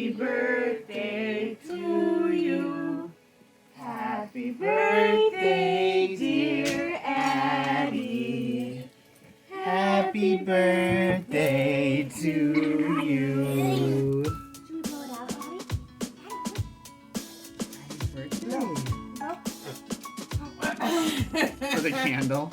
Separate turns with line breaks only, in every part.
Happy birthday to you. Happy birthday, dear Addie. Happy birthday to you.
Should we blow it out, Addie?
Happy birthday. For the candle.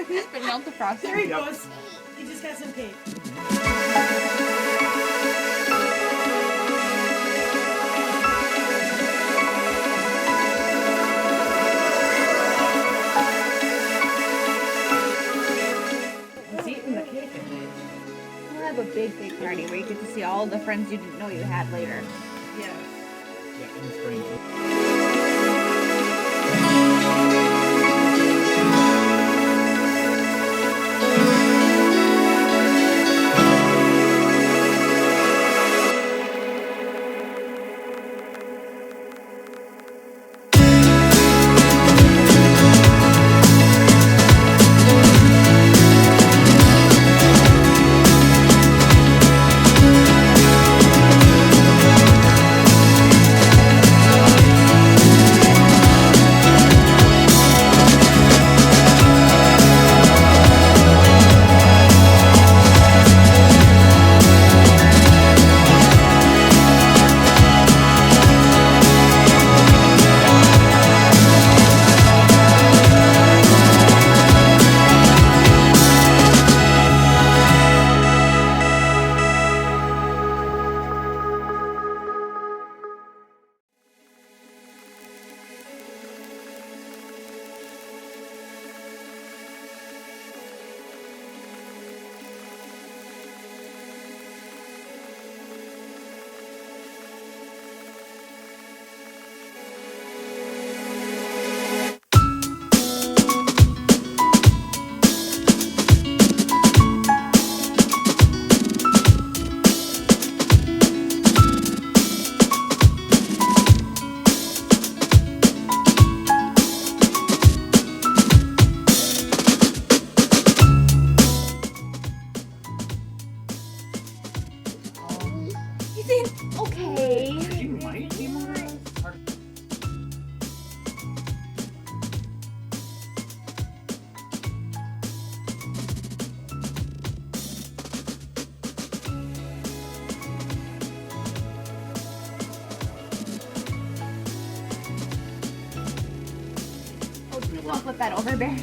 He's spitting out the frosting.
There he goes. He just got some cake.
He's eating the cake, I think.
We'll have a big party where you get to see all the friends you didn't know you had later.
Yes.
Yeah, in the spring.
Okay.
She might be more hard.
Oh, please don't flip that over, Bear.